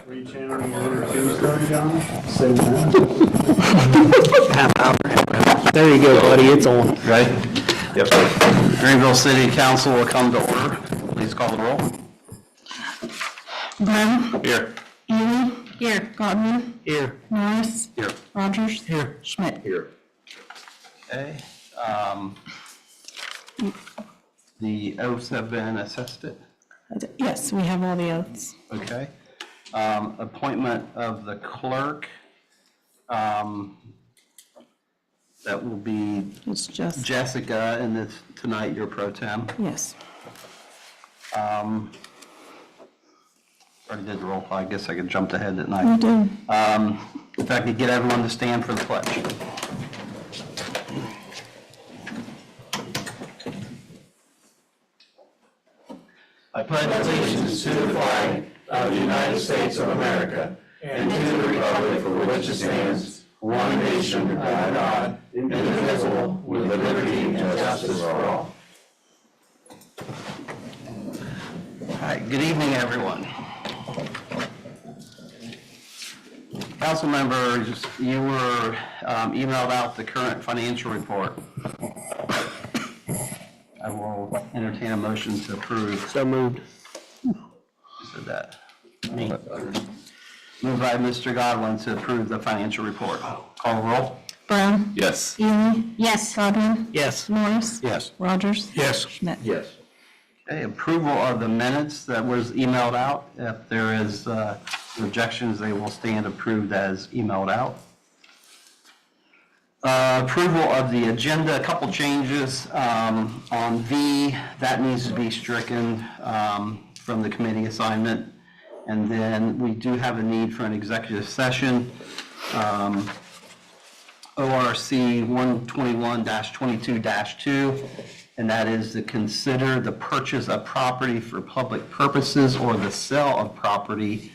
Re-channeling your tombstone, John? Say that. Half hour. There you go, buddy. It's on. Right? Yep. Greenville City Council will come to order. Please call the roll. Brown. Here. Ely. Here. Godwin. Here. Norris. Here. Rogers. Here. Schmidt. Here. Okay. The oaths have been attested. Yes, we have all the oaths. Okay. Appointment of the clerk. That will be It's just, Jessica, and this, tonight you're pro tem. yes. Already did the roll call. I guess I could jump ahead at We night. do. If I could get everyone to stand for the pledge. I pledge allegiance to the flag of the United States of America and to the republic for which it stands, one nation, under God, indivisible, with liberty and justice for all. All right, good evening, everyone. Council members, you were emailed out the current financial report. I will entertain a motion to approve. So moved. Who said that? Me. Moved by Mr. Godwin to approve the financial report. Call the roll. Brown. Yes. Ely. Yes. Godwin. Yes. Norris. Yes. Rogers. Yes. Schmidt. Yes. Okay, approval of the minutes that was emailed out. If there is objections, they will stand approved as emailed out. Approval of the agenda, a couple changes. On V, that needs to be stricken from the committee assignment. And then we do have a need for an executive session. ORC 121-22-2, and that is to consider the purchase of property for public purposes or the sale of property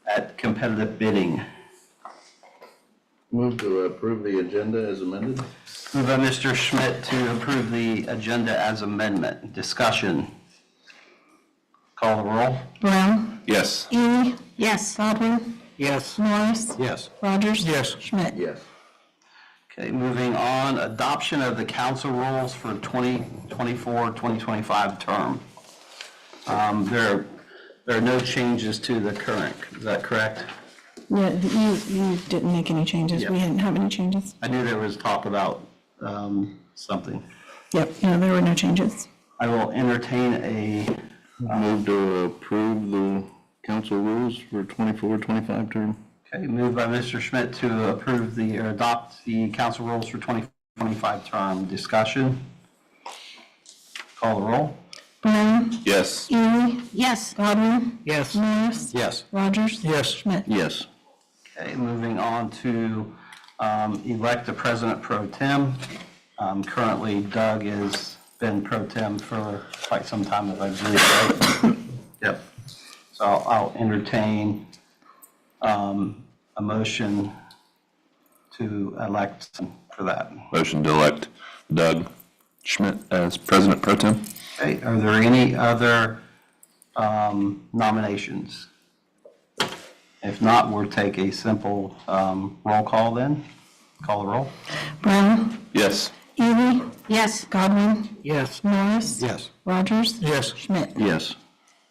at competitive bidding. Move to approve the agenda as amended. Moved by Mr. Schmidt to approve the agenda as amendment. Discussion. Call the roll. Brown. Yes. Ely. Yes. Godwin. Yes. Norris. Yes. Rogers. Yes. Schmidt. Yes. Okay, moving on, adoption of the council rules for 2024-2025 term. There are no changes to the current, is that correct? Yeah, you didn't make any changes. We Yeah. didn't have any changes. I knew there was talk about something. Yep, no, there were no changes. I will entertain a, Move to approve the council rules for 24-25 term. okay, moved by Mr. Schmidt to approve or adopt the council rules for 2025 term. Discussion. Call the roll. Brown. Yes. Ely. Yes. Godwin. Yes. Norris. Yes. Rogers. Yes. Schmidt. Yes. Okay, moving on to elect the president pro tem. Currently, Doug has been pro tem for quite some time, as I believe, right? Yep. So I'll entertain a motion to elect for that. Motion to elect Doug Schmidt as president pro tem. Okay, are there any other nominations? If not, we'll take a simple roll call then. Call the roll. Brown. Yes. Ely. Yes. Godwin. Yes. Norris. Yes. Rogers. Yes. Schmidt. Yes.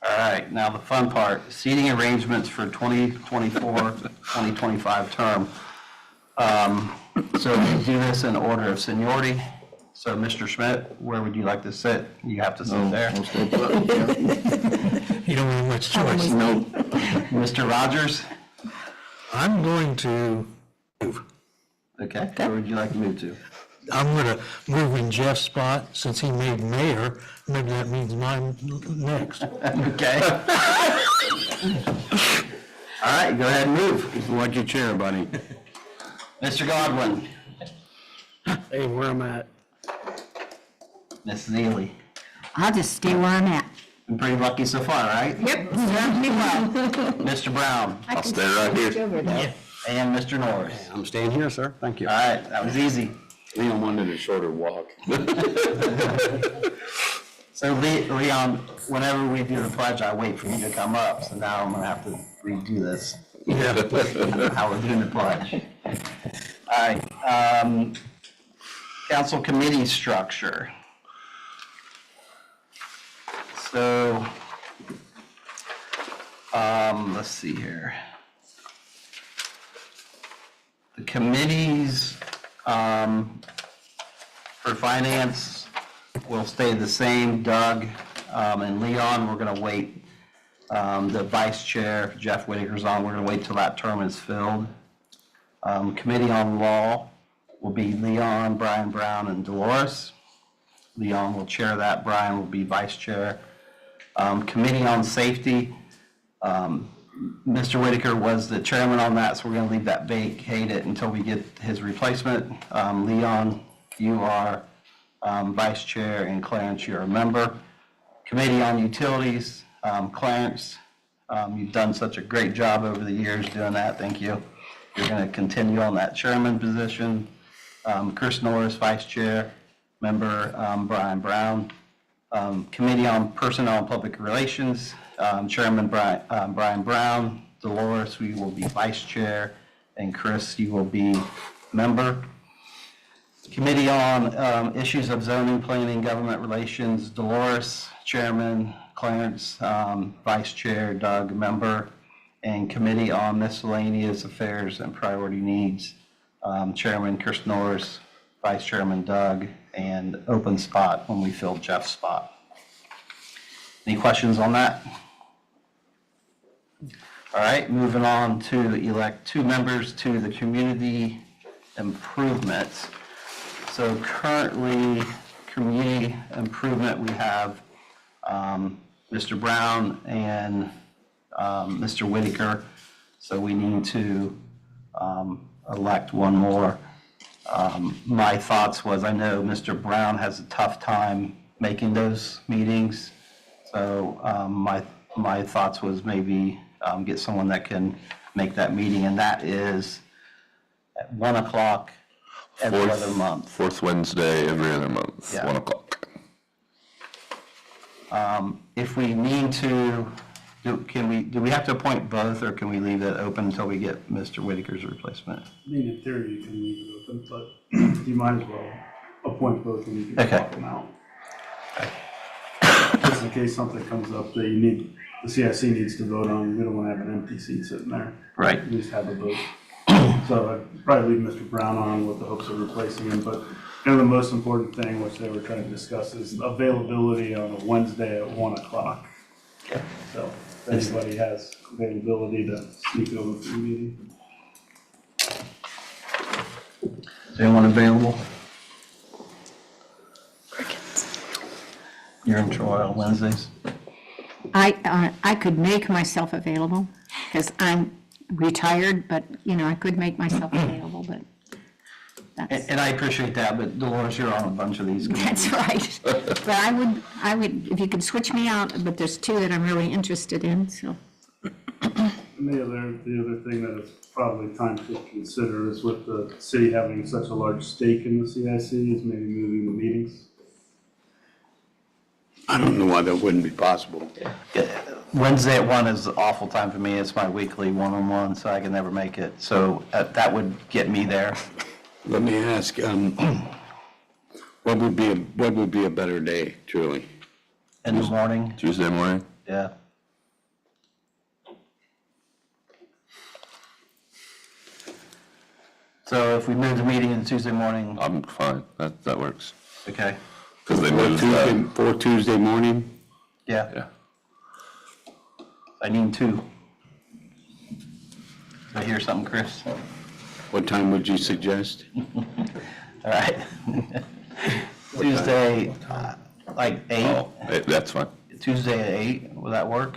All right, now the fun part, seating arrangements for 2024-2025 term. So we do this in order of seniority. So Mr. Schmidt, where would you like to sit? You have to sit there. I'll stay put. Yeah. You don't have much choice. No. Mr. Rogers? I'm going to move. Okay, where would you like to move to? I'm going to move in Jeff's spot since he made mayor. Maybe that means mine next. Okay. All right, go ahead and move. Like your chair, buddy. Mr. Godwin? Hey, where I'm at. Mrs. Ely? I'll just stay where I'm at. Been pretty lucky so far, right? Yep, serves me well. Mr. Brown? I'll stay right here. And Mr. Norris? I'm staying here, sir. Thank you. All right, that was easy. Leon wanted a shorter walk. So Leon, whenever we do the pledge, I wait for you to come up, so now I'm gonna have to redo this. Yeah. How we're doing the pledge. All right, council committee structure. So, let's see here. The committees, for finance will stay the same. Doug, and Leon, we're gonna wait. The vice chair, Jeff Whitaker's on, we're gonna wait till that term is filled. Committee on law will be Leon, Brian Brown, and Dolores. Leon will chair that, Brian will be vice chair. Committee on safety, Mr. Whitaker was the chairman on that, so we're gonna leave that vacated until we get his replacement. Leon, you are vice chair, and Clarence, you're a member. Committee on utilities, Clarence, you've done such a great job over the years doing that, thank you. You're gonna continue on that chairman position. Chris Norris, vice chair, member Brian Brown. Committee on Personnel and Public Relations, Chairman Brian Brown. Dolores, you will be vice chair, and Chris, you will be member. Committee on Issues of Zoning, Planning, Government Relations, Dolores, chairman, Clarence, vice chair, Doug, member. And Committee on Miscellaneous Affairs and Priority Needs, Chairman Chris Norris, Vice Chairman Doug, and open spot when we fill Jeff's spot. Any questions on that? All right, moving on to elect 2 members to the Community Improvements. So currently, Community Improvement, we have Mr. Brown and Mr. Whitaker, so we need to elect one more. My thoughts was, I know Mr. Brown has a tough time making those meetings, so my thoughts was maybe get someone that can make that meeting, and that is at 1 o'clock every other month. Fourth Wednesday every other month, Yeah. 1 o'clock. If we need to, do we have to appoint both, or can we leave it open until we get Mr. Whitaker's replacement? I mean, in theory, you can leave it open, but you might as well appoint both and you can Okay. swap them out. Just in case something comes up that you need, the CIC needs to vote on, we don't want to have an empty seat sitting there. Right. At least have a vote. So I'd probably leave Mr. Brown on with the hopes of replacing him, but the most important thing, which they were trying to discuss, is availability on a Wednesday at 1 o'clock. Okay. So if anybody has availability to sneak over for the meeting. Is anyone available? You're in Troy on Wednesdays? I could make myself available, because I'm retired, but, I could make myself available, but that's, And I appreciate that, but Dolores, you're on a bunch of these committees. that's right. But I would, if you could switch me out, but there's 2 that I'm really interested in, so. And the other thing that is probably time to consider is with the city having such a large stake in the CIC is maybe moving the meetings. I don't know why that wouldn't be possible. Wednesday at 1 is an awful time for me. It's my weekly one-on-one, so I can never make it. So that would get me there. Let me ask, what would be a better day, truly? In the morning, Tuesday morning? yeah. So if we move the meeting to Tuesday morning, I'm fine, that works. okay, Because they For moved that. For Tuesday morning? yeah, Yeah. I need 2. I hear something, Chris? What time would you suggest? All right. Tuesday, like 8? Oh, that's fine. Tuesday at 8, will that work?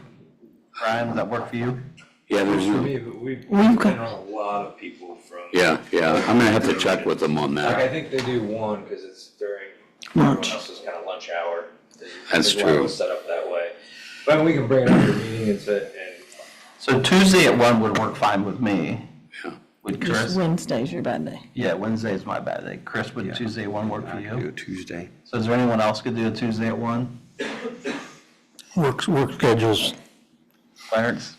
Brian, would that work for you? Yeah, there's For no, me, we've been on a lot of people from. yeah, I'm gonna have to check with them on Like, I that. think they do 1 because it's during everyone else's kind of lunch hour. That's There's why it true. was set up that way. But we can bring it up to a meeting and sit and. So Tuesday at 1 would work fine with me. Yeah. Would Chris? Wednesday's your bad day. Yeah, Wednesday is my bad day. Chris, would Tuesday at 1 work for you? Tuesday. So is there anyone else could do a Tuesday at 1? Work schedules. Clarence?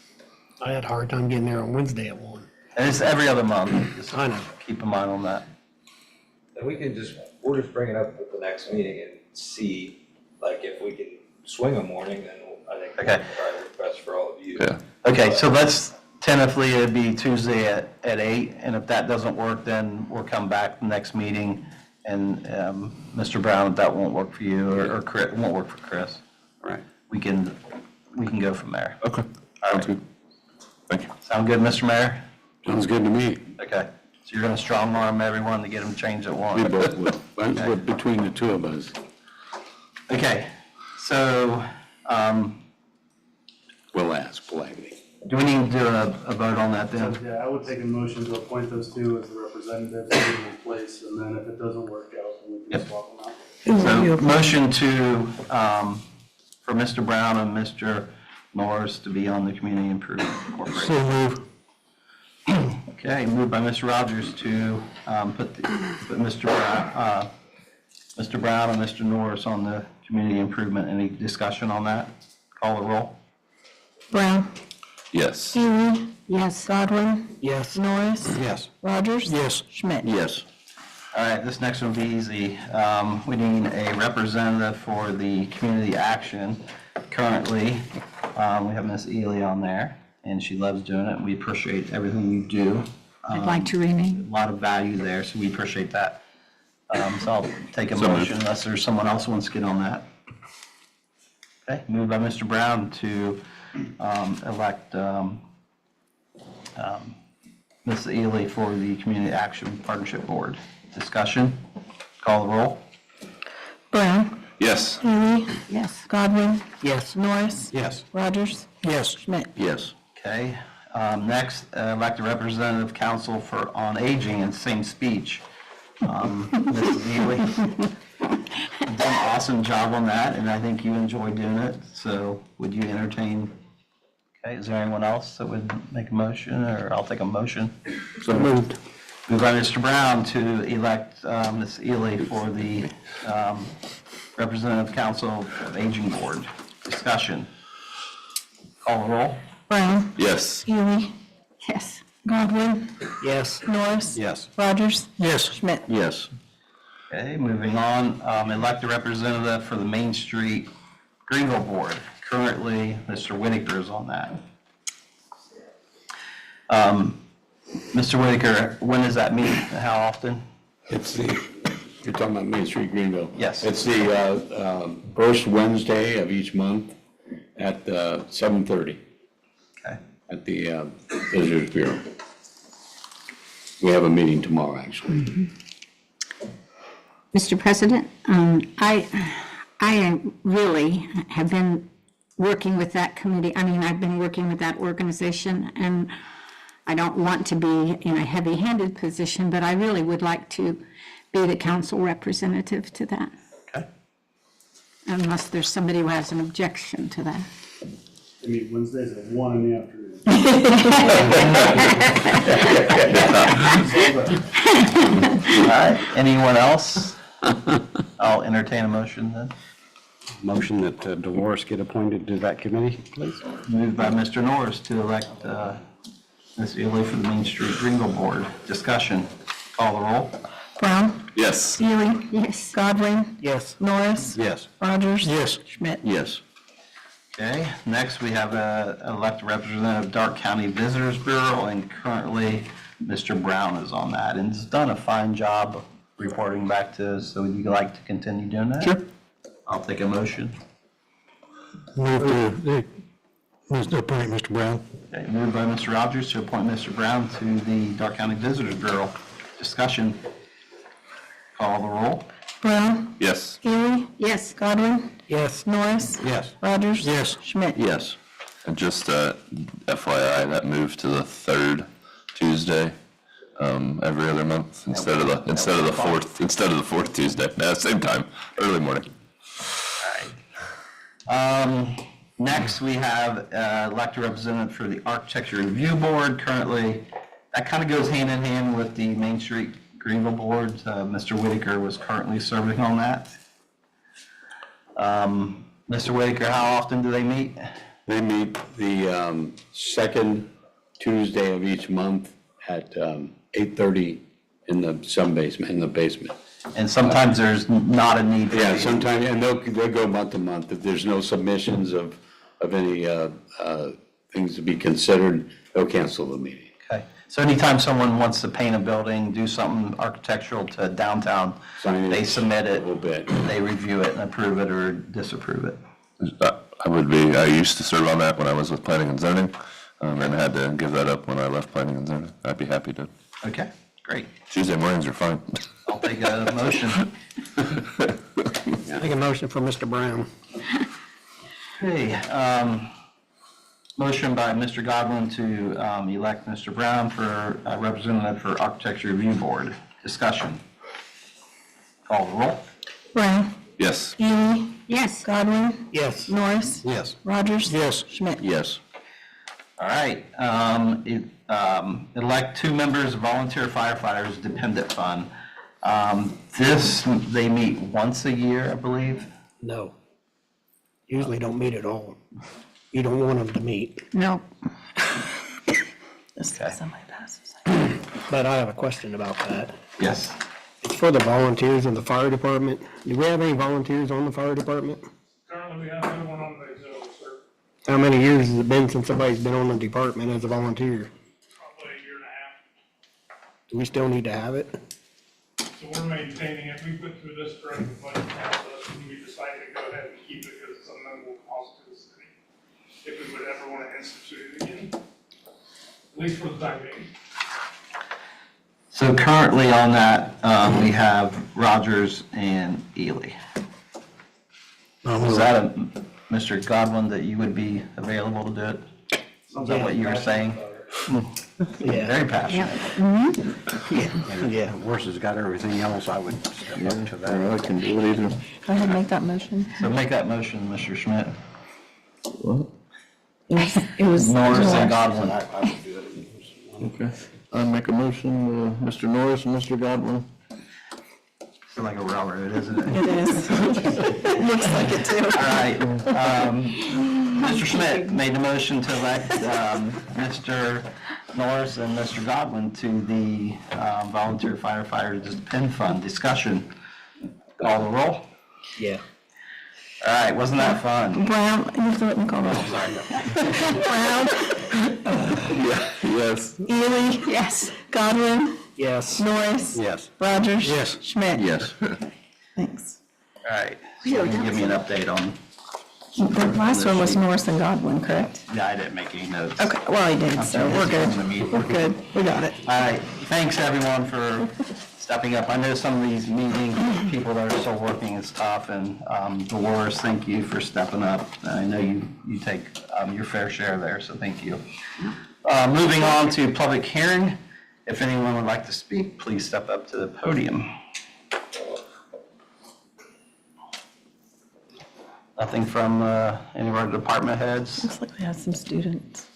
I had a hard time getting there on Wednesday at 1. And it's every other month. Just I know. keep in mind on that. And we'll just bring it up at the next meeting and see, like, if we can swing a morning, then I think Okay. that's probably best for all of you. Yeah. Okay, so let's tentatively, it'd be Tuesday at 8, and if that doesn't work, then we'll come back the next meeting. And Mr. Brown, if that won't work for you, or Chris, it won't work for Chris, Right. we can go from there. Okay. All Sounds right. good. Thank you. Sound good, Mr. Mayor? Sounds good to me. Okay, so you're gonna strong arm everyone to get them changed at We once? both will. That's what, between the two of us. Okay, so, We'll ask politely. do we need to do a vote on that So, then? yeah, I would take a motion to appoint those two as the representatives in place, and then if it doesn't work out, then we can Yep. swap them out. So, motion to, for Mr. Brown and Mr. Norris to be on the Community Improvement Corporation. So move. Okay, moved by Mr. Rogers to put Mr. Brown and Mr. Norris on the Community Improvement. Any discussion on that? Call the roll. Brown, Yes. Seeley, Yes. Godwin, Yes. Norris, Yes. Rogers. Yes. Schmidt. Yes. All right, this next one will be easy. We need a representative for the community action. Currently, we have Miss Ely on there, and she loves doing it. We appreciate everything you do. I'd like to rename. A lot of value there, so we appreciate that. So I'll take a So moved. motion unless there's someone else who wants to get on that. Okay, moved by Mr. Brown to elect Ms. Ely for the Community Action Partnership Board. Discussion, call the roll. Brown, Yes. Seeley, Yes. Godwin, Yes. Norris, Yes. Rogers, Yes. Schmidt. Yes. Okay, next, elect a representative council for on aging in same speech. Mrs. Ely, you've done an awesome job on that, and I think you enjoy doing it, so would you entertain, okay, is there anyone else that would make a motion, or I'll take a motion? So moved. Moved by Mr. Brown to elect Ms. Ely for the Representative Council of Aging Board. Discussion. Call the roll. Brown, Yes. Seeley, Yes. Godwin, Yes. Norris, Yes. Rogers, Yes. Schmidt. Yes. Okay, moving on, elect a representative for the Main Street Greenville Board. Currently, Mr. Whitaker is on that. Mr. Whitaker, when does that meet? How often? It's the, you're talking about Main Street Greenville? Yes. It's the first Wednesday of each month at 7:30 Okay. at the Visitors Bureau. We have a meeting tomorrow, actually. Mr. President, I really have been working with that committee. I mean, I've been working with that organization, and I don't want to be in a heavy-handed position, but I really would like to be the council representative to that, Okay. unless there's somebody who has an objection to that. I mean, Wednesdays at 1 in the afternoon. All right, anyone else? I'll entertain a motion then. Motion that Dolores get appointed to that committee, please. Moved by Mr. Norris to elect Ms. Ely for the Main Street Greenville Board. Discussion. Call the roll. Brown, Yes. Seeley, Yes. Godwin, Yes. Norris, Yes. Rogers. Yes. Schmidt. Yes. Okay, next we have elect a representative of Dark County Visitors Bureau, and currently Mr. Brown is on that, and has done a fine job reporting back to us. So would you like to continue doing that? Sure. I'll take a motion. Move to appoint Mr. Brown. Okay, moved by Mr. Rogers to appoint Mr. Brown to the Dark County Visitors Bureau. Discussion. Call the roll. Brown, Yes. Seeley, Yes. Godwin, Yes. Norris, Yes. Rogers. Yes. Schmidt. Yes. And just FYI, that moved to the third Tuesday every other month instead of the fourth Tuesday. No, same time, early morning. Next, we have elect a representative for the Architecture Review Board. Currently, that kind of goes hand in hand with the Main Street Greenville Board. Mr. Whitaker was currently serving on that. Mr. Whitaker, how often do they meet? They meet the second Tuesday of each month at 8:30 in the basement, And sometimes there's not a need for Yeah, you. sometimes, and they'll go month to month. If there's no submissions of any things to be considered, they'll cancel the meeting. Okay, so anytime someone wants to paint a building, do something architectural to downtown, Signage, they submit it, a little bit. they review it and approve it or disapprove it. I used to serve on that when I was with planning and zoning, and had to give that up when I left planning and zoning. I'd be happy to. Okay, great. Tuesday mornings are fine. I'll take a motion. Make a motion for Mr. Brown. Okay, motion by Mr. Godwin to elect Mr. Brown for representative for Architecture Review Board. Discussion. Call the roll. Brown, Yes. Ely, Yes. Godwin, Yes. Norris, Yes. Rogers. Yes. Schmidt. Yes. All right, elect 2 members of Volunteer Firefighters Dependent Fund. They meet once a year, I believe. No. Usually don't meet at all. You don't want them to meet. No. Okay. Somebody passes. But I have a question about that. Yes. It's for the volunteers in the fire department. Do we have any volunteers on the fire department? Currently, we have no one on the auxiliary, sir. How many years has it been since somebody's been on the department as a volunteer? Probably a year and a half. Do we still need to have it? So we're maintaining it. We put through this during the budget process, and we decided to go ahead and keep it because it's a minimal cost to the city. If we would ever want to institute it again, at least for the time being. So currently on that, we have Rogers and Ely. Is that Mr. Godwin, that you would be available to do it? Is that what you were saying? Yeah. Very passionate. Yeah. Worse has got everything else, I would step up to that. I can do it either. Go ahead and make that motion. So make that motion, Mr. Schmidt. It was Norris and Godwin. Okay. I make a motion, Mr. Norris and Mr. Godwin. It's like a railroad, isn't it? It is. Looks like it too. All right. Mr. Schmidt made the motion to elect Mr. Norris and Mr. Godwin to the Volunteer Firefighters Depend Fund. Discussion. Call the roll. Yeah. All right, wasn't that fun? Brown, you have to let me call roll. Brown, Yes. Ely. Yes. Godwin, Yes. Norris. Yes. Rogers. Yes. Schmidt. Yes. Thanks. All right, so you can give me an update on, The last one was Norris and Godwin, correct? yeah, I didn't make any notes. Okay, well, he did, so we're good. On the meeting. We're good. We got it. All right, thanks everyone for stepping up. I know some of these meeting people that are still working is tough, and Dolores, thank you for stepping up. I know you take your fair share there, so thank you. Moving on to public hearing. If anyone would like to speak, please step up to the podium. Nothing from any of our department heads? Looks like we have some students.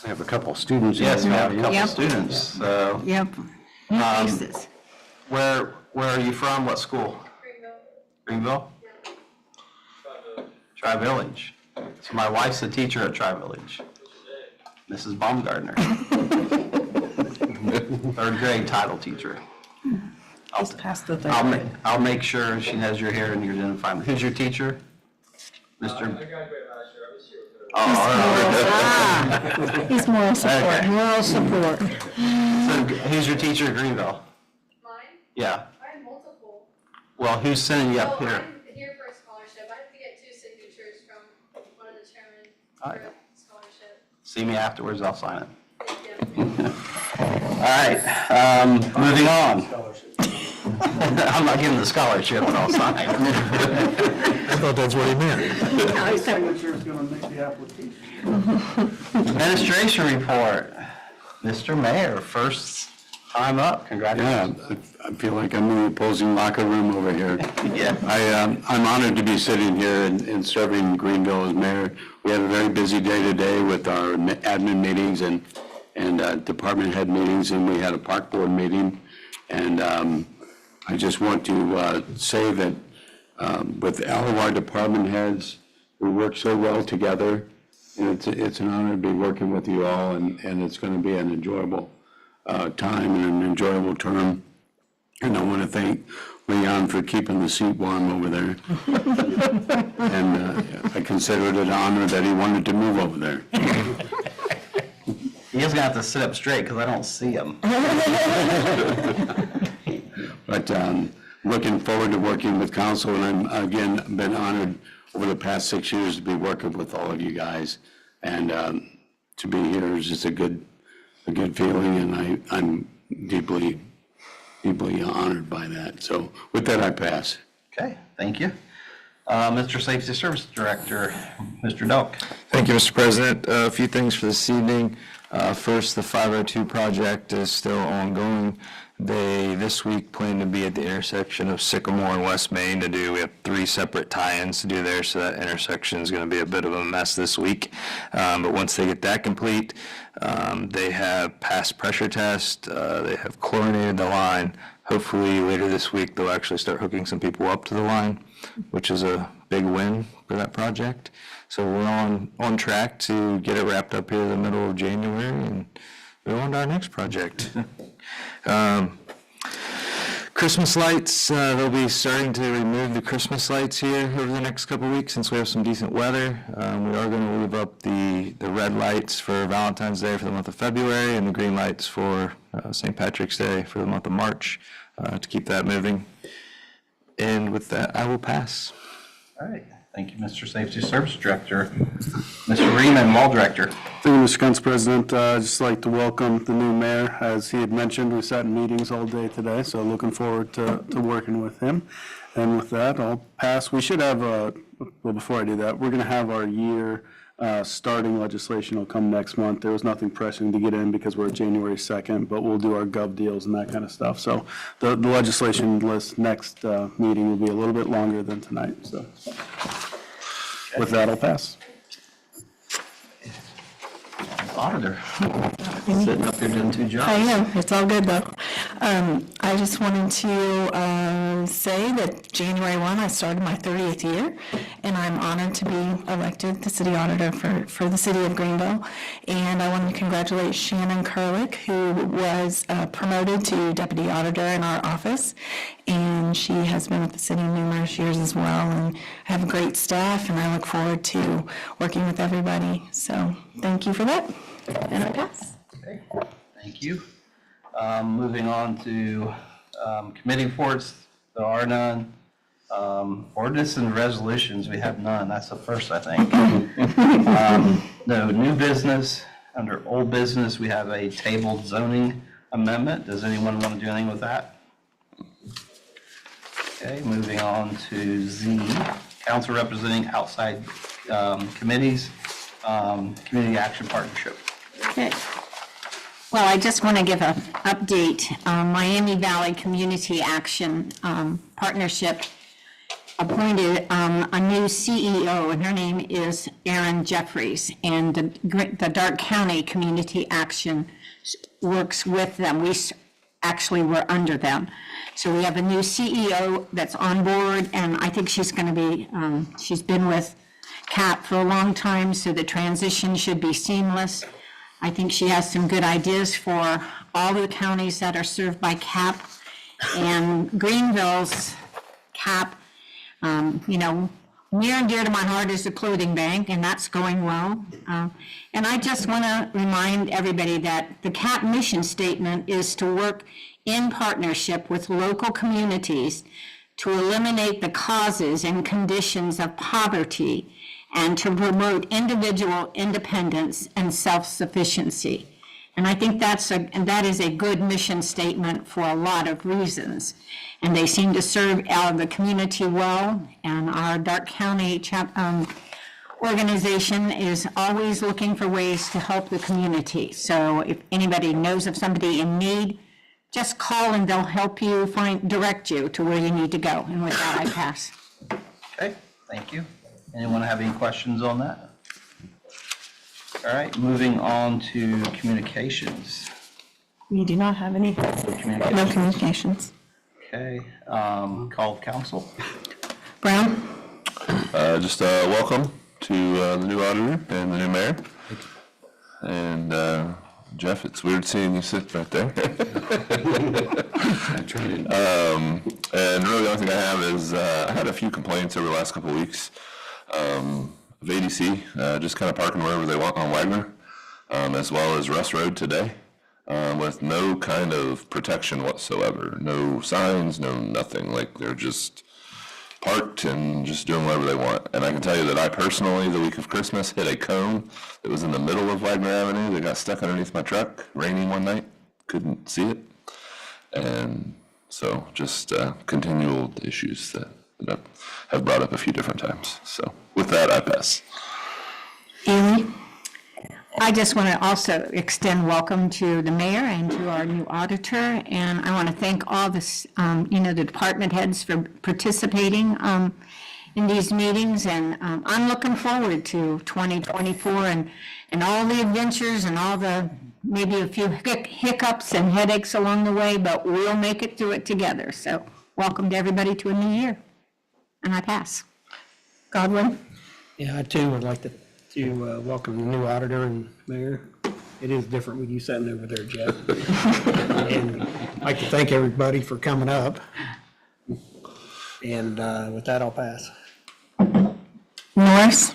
We have a couple of students. in Yes, we the have a couple Yep. of students, so. Yep. New faces. Where are you from? What school? Greenville. Tri-Village. So my wife's a teacher at Tri-Village. Mrs. Baumgartner. 3rd grade title teacher. Just past the third. I'll make sure she has your hair and you're identifying. Who's your teacher? Mr. Oh, He's moral support. Okay. Moral support. so who's your teacher at Greenville? Mine? Yeah. I have multiple. Well, who's sending you up So here? I'm here for a scholarship. I have to get 2 signatures from one of the chairmen for Okay. a scholarship. See me afterwards, I'll sign it. Thank you. All right, moving on. I'm not giving the scholarship, but I'll sign it. I thought that's what he meant. Signature's gonna make the application. Administration report. Mr. Mayor, first time up, congratulations. Yeah, I feel like I'm in the opposing locker room over here. Yeah. I'm honored to be sitting here and serving Greenville as mayor. We had a very busy day today with our admin meetings and department head meetings, and we had a park board meeting. And I just want to say that with all of our department heads, We work so well together, and it's an honor to be working with you all, and it's going to be an enjoyable time and an enjoyable term. And I want to thank Leon for keeping the seat warm over there. And I consider it an honor that he wanted to move over there. He is gonna have to sit up straight because I don't see him. But looking forward to working with council, and I'm, again, been honored over the past 6 years to be working with all of you guys. And to be here is just a good feeling, and I'm deeply honored by that. So with that, I pass. Okay, thank you. Mr. Safety Service Director, Mr. Delk. Thank you, Mr. President. A few things for this evening. First, the 502 project is still ongoing. They, this week, plan to be at the intersection of Sycamore and West Main we have 3 separate tie-ins to do there, so that intersection is going to be a bit of a mess this week. But once they get that complete, they have passed pressure test, they have chlorinated the line. Hopefully later this week, they'll actually start hooking some people up to the line, which is a big win for that project. So we're on track to get it wrapped up here in the middle of January and go on to our next project. Christmas lights, they'll be starting to remove the Christmas lights here over the next couple of weeks since we have some decent weather. We are going to leave up the red lights for Valentine's Day for the month of February and the green lights for St. Patrick's Day for the month of March to keep that moving. And with that, I will pass. All right, thank you, Mr. Safety Service Director. Mr. Reeman, Mall Director. Thank you, Mr. Council President. I'd just like to welcome the new mayor. As he had mentioned, we sat in meetings all day today, so looking forward to working with him. And with that, I'll pass. We should have, well, before I do that, we're going to have our year starting legislation will come next month. There was nothing pressing to get in because we're at January 2nd, but we'll do our gov deals and that kind of stuff. So the legislation list next meeting will be a little bit longer than tonight. So with that, I'll pass. Auditor, sitting up here doing 2 jobs. I am. It's all good, though. I just wanted to say that January 1, I started my 30th year, and I'm honored to be elected the city auditor for the city of Greenville. And I want to congratulate Shannon Kerlick, who was promoted to deputy auditor in our office. And she has been with the city numerous years as well. And I have a great staff, and I look forward to working with everybody. So thank you for that. And I pass. Okay, thank you. Moving on to committee reports, there are none. Ordinance and resolutions, we have none. That's the first, I think. No new business. Under old business, we have a tabled zoning amendment. Does anyone want to do anything with that? Okay, moving on to Z, council representing outside committees, community action partnership. Okay. Well, I just want to give an update. Miami Valley Community Action Partnership appointed a new CEO, and her name is Erin Jeffries, and the Dark County Community Action works with them. We actually were under them. So we have a new CEO that's on board, and I think she's going to be, she's been with CAP for a long time, so the transition should be seamless. I think she has some good ideas for all the counties that are served by CAP. And Greenville's CAP, near and dear to my heart is the clothing bank, and that's going well. And I just want to remind everybody that the CAP mission statement is to work in partnership with local communities to eliminate the causes and conditions of poverty and to promote individual independence and self-sufficiency. And I think that is a good mission statement for a lot of reasons. And they seem to serve the community well, and our Dark County organization is always looking for ways to help the community. So if anybody knows of somebody in need, just call and they'll help you direct you to where you need to go. And with that, I pass. Okay, thank you. Anyone have any questions on that? All right, moving on to communications. We do not have any. No communications. Okay, call of council. Brown? Just welcome to the new auditor and the new mayor. And Jeff, it's weird seeing you sit right there. And really the only thing I have is I had a few complaints over the last couple of weeks of ADC just kind of parking wherever they want on Wagner, as well as Russ Road today, with no kind of protection whatsoever. No signs, no nothing. Like they're just parked and just doing whatever they want. And I can tell you that I personally, the week of Christmas, hit a cone that was in the middle of Wagner Avenue that got stuck underneath my truck, raining one night, couldn't see it. And so just continual issues that I have brought up a few different times. So with that, I pass. Ely? I just want to also extend welcome to the mayor and to our new auditor, and I want to thank all the, the department heads for participating in these meetings, and I'm looking forward to 2024 and all the adventures and all the, maybe a few hiccups and headaches along the way, but we'll make it through it together. So welcome to everybody to a new year, and I pass. Godwin? Yeah, I too would like to welcome the new auditor and mayor. It is different with you sitting over there, Jeff. And I'd like to thank everybody for coming up. And with that, I'll pass. Norris?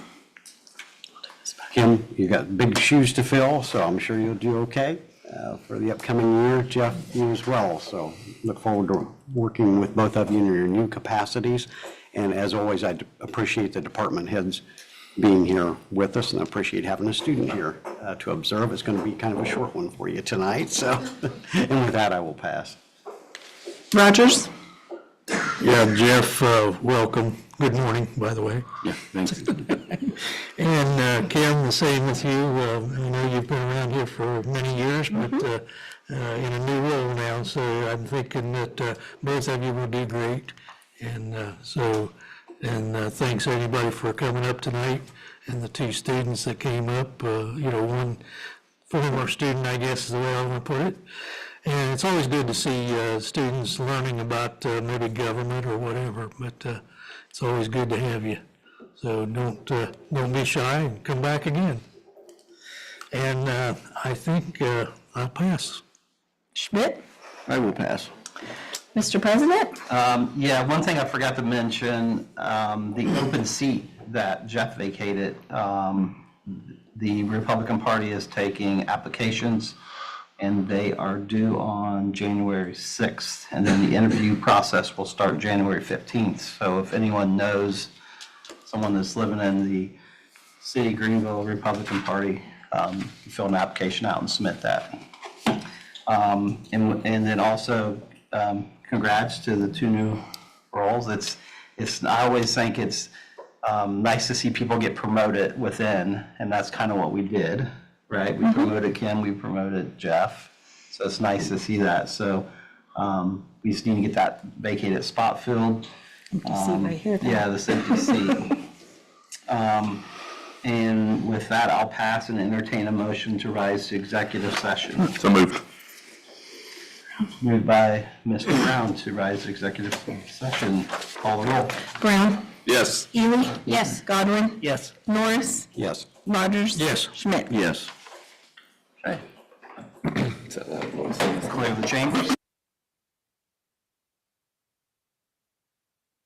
Kim, you got big shoes to fill, so I'm sure you'll do okay for the upcoming year. Jeff, you as well. So look forward to working with both of you in your new capacities. And as always, I appreciate the department heads being here with us, and I appreciate having a student here to observe. It's going to be kind of a short one for you tonight. So, and with that, I will pass. Rogers? Yeah, Jeff, welcome. Good morning, by the way. Yeah, thanks. And Kim, the same with you. I know you've been around here for many years, but in a new role now, so I'm thinking that both of you will do great. And thanks anybody for coming up tonight, and the two students that came up. One former student, I guess is the way I want to put it. And it's always good to see students learning about maybe government or whatever, but it's always good to have you. So don't be shy and come back again. And I think I'll pass. Schmidt? I will pass. Mr. President? Yeah, one thing I forgot to mention, the open seat that Jeff vacated, the Republican Party is taking applications, and they are due on January 6th, and then the interview process will start January 15th. So if anyone knows someone that's living in the city of Greenville Republican Party, fill an application out and submit that. And then also, congrats to the two new roles. I always think it's nice to see people get promoted within, and that's kind of what we did, right? We promoted Kim, we promoted Jeff, so it's nice to see that. So we just need to get that vacated spot filled. Right here. Yeah, this empty seat. And with that, I'll pass and entertain a motion to rise to executive session. So moved. Moved by Mr. Brown to rise to executive session. Call the roll. Brown? Yes. Ely? Yes. Godwin? Yes. Norris? Yes. Rogers? Yes. Schmidt? Yes. Okay. Clear the chambers.